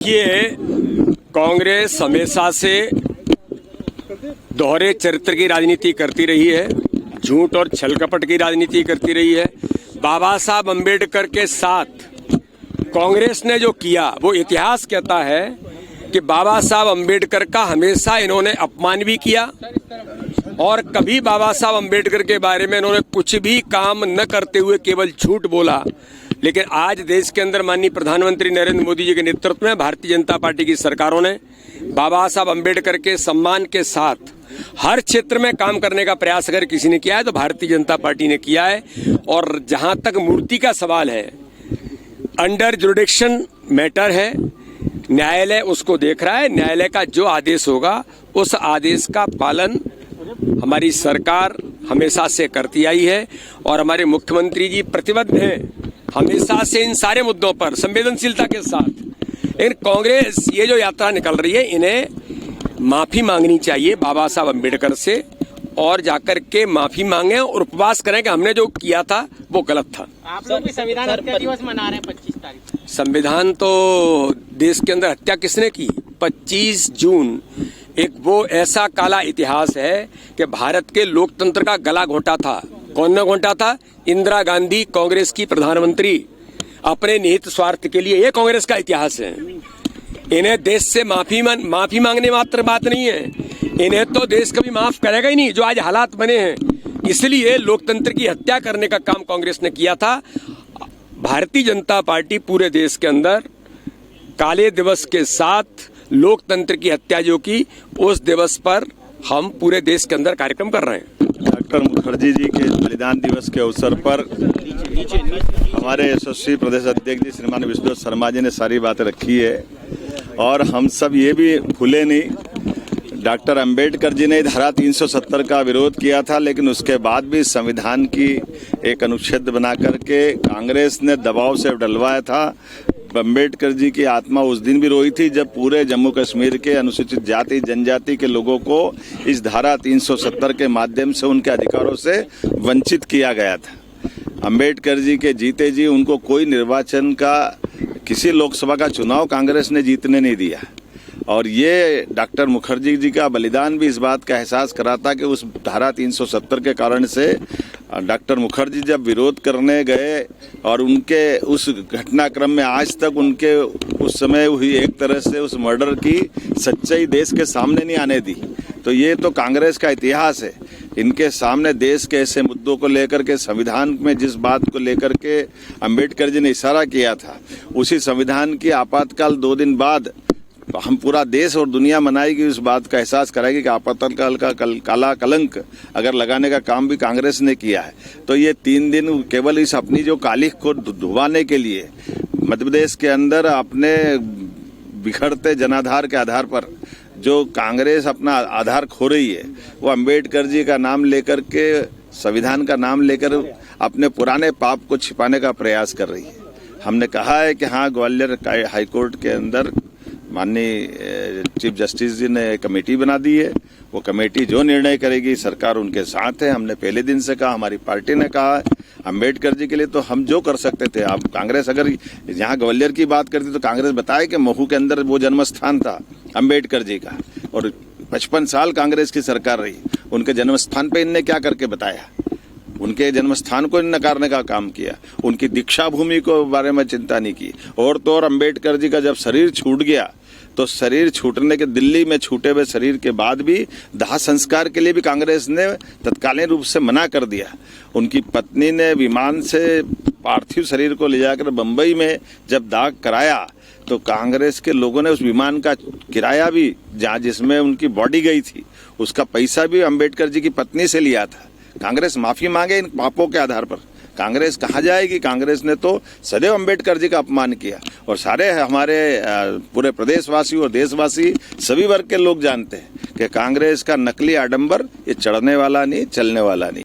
ये कांग्रेस हमेशा से दोहरे चरित्र की राजनीति करती रही है, झूठ और छल कपट की राजनीति करती रही है। बाबा साहब अंबेडकर के साथ कांग्रेस ने जो किया वो इतिहास कहता है कि बाबा साहब अंबेडकर का हमेशा इन्होंने अपमान भी किया और कभी बाबा साहब अंबेडकर के बारे में इन्होंने कुछ भी काम न करते हुए केवल झूठ बोला। लेकिन आज देश के अंदर माननीय प्रधानमंत्री नरेंद्र मोदी जी के नेतृत्व में भारतीय जनता पार्टी की सरकारों ने बाबा साहब अंबेडकर के सम्मान के साथ हर क्षेत्र में काम करने का प्रयास अगर किसी ने किया है तो भारतीय जनता पार्टी ने किया है। और जहां तक मूर्ति का सवाल है, अंडर जुरिडिक्शन मैटर है, न्यायालय उसको देख रहा है। न्यायालय का जो आदेश होगा उस आदेश का पालन हमारी सरकार हमेशा से करती आई है और हमारे मुख्यमंत्री जी प्रतिबद्ध हैं हमेशा से इन सारे मुद्दों पर संवेदनशीलता के साथ। लेकिन कांग्रेस ये जो यात्रा निकल रही है, इन्हें माफी मांगनी चाहिए बाबा साहब अंबेडकर से और जाकर के माफी मांगे और उपवास करें कि हमने जो किया था वो गलत था। आप लोग भी संविधान हत्या दिवस मना रहे हैं 25 तारीख। संविधान तो देश के अंदर हत्या किसने की? 25 जून एक वो ऐसा काला इतिहास है कि भारत के लोकतंत्र का गला घोंटा था। कौन ने घोंटा था? इंदिरा गांधी, कांग्रेस की प्रधानमंत्री, अपने निहित स्वार्थ के लिए। ये कांग्रेस का इतिहास है। इन्हें देश से माफी मांगने मात्र बात नहीं है, इन्हें तो देश कभी माफ करेगा ही नहीं जो आज हालात बने हैं। इसलिए लोकतंत्र की हत्या करने का काम कांग्रेस ने किया था। भारतीय जनता पार्टी पूरे देश के अंदर काले दिवस के साथ लोकतंत्र की हत्या जो की, उस दिवस पर हम पूरे देश के अंदर कार्यक्रम कर रहे हैं। डॉक्टर मुखर्जी जी के बलिदान दिवस के अवसर पर हमारे यशस्वी प्रदेश अध्यक्ष जी श्रीमान विष्णु शर्मा जी ने सारी बातें रखी है और हम सब ये भी भूले नहीं। डॉक्टर अंबेडकर जी ने धारा 370 का विरोध किया था, लेकिन उसके बाद भी संविधान की एक अनुच्छेद बना करके कांग्रेस ने दबाव से डलवाया था। अंबेडकर जी की आत्मा उस दिन भी रोई थी जब पूरे जम्मू कश्मीर के अनुसूचित जाति जनजाति के लोगों को इस धारा 370 के माध्यम से उनके अधिकारों से वंचित किया गया था। अंबेडकर जी के जीते जी उनको कोई निर्वाचन का, किसी लोकसभा का चुनाव कांग्रेस ने जीतने नहीं दिया। और ये डॉक्टर मुखर्जी जी का बलिदान भी इस बात का एहसास कराता कि उस धारा 370 के कारण से डॉक्टर मुखर्जी जब विरोध करने गए और उनके उस घटनाक्रम में आज तक उनके उस समय हुई एक तरह से उस मर्डर की सच्चाई देश के सामने नहीं आने दी। तो ये तो कांग्रेस का इतिहास है। इनके सामने देश के ऐसे मुद्दों को लेकर के, संविधान में जिस बात को लेकर के अंबेडकर जी ने इशारा किया था, उसी संविधान की आपातकाल 2 दिन बाद हम पूरा देश और दुनिया मनाएगी, उस बात का एहसास कराएगी कि आपातकाल का काला कलंक अगर लगाने का काम भी कांग्रेस ने किया है। तो ये 3 दिन केवल इस अपनी जो कालिख को धुवाने के लिए मध्य प्रदेश के अंदर अपने बिखरते जनाधार के आधार पर जो कांग्रेस अपना आधार खो रही है, वो अंबेडकर जी का नाम लेकर के, संविधान का नाम लेकर अपने पुराने पाप को छिपाने का प्रयास कर रही है। हमने कहा है कि हाँ, ग्वालियर हाईकोर्ट के अंदर माननीय चीफ जस्टिस जी ने कमेटी बना दी है। वो कमेटी जो निर्णय करेगी सरकार उनके साथ है। हमने पहले दिन से कहा, हमारी पार्टी ने कहा है, अंबेडकर जी के लिए तो हम जो कर सकते थे। अब कांग्रेस अगर यहाँ ग्वालियर की बात करती तो कांग्रेस बताए कि महू के अंदर वो जन्म स्थान था अंबेडकर जी का और 55 साल कांग्रेस की सरकार रही। उनके जन्म स्थान पर इनने क्या करके बताया? उनके जन्म स्थान को नकारने का काम किया, उनकी दीक्षा भूमि को बारे में चिंता नहीं की। और तो और अंबेडकर जी का जब शरीर छूट गया तो शरीर छूटने के, दिल्ली में छूटे हुए शरीर के बाद भी दाह संस्कार के लिए भी कांग्रेस ने तत्कालीन रूप से मना कर दिया। उनकी पत्नी ने विमान से पार्थिव शरीर को ले जाकर बम्बई में जब दाह कराया तो कांग्रेस के लोगों ने उस विमान का किराया भी, जहाँ जिसमें उनकी बॉडी गई थी, उसका पैसा भी अंबेडकर जी की पत्नी से लिया था। कांग्रेस माफी मांगे इन पापों के आधार पर। कांग्रेस कहाँ जाएगी? कांग्रेस ने तो सदैव अंबेडकर जी का अपमान किया और सारे हमारे पूरे प्रदेशवासी और देशवासी सभी वर्ग के लोग जानते हैं कि कांग्रेस का नकली आडंबर ये चढ़ने वाला नहीं, चलने वाला नहीं।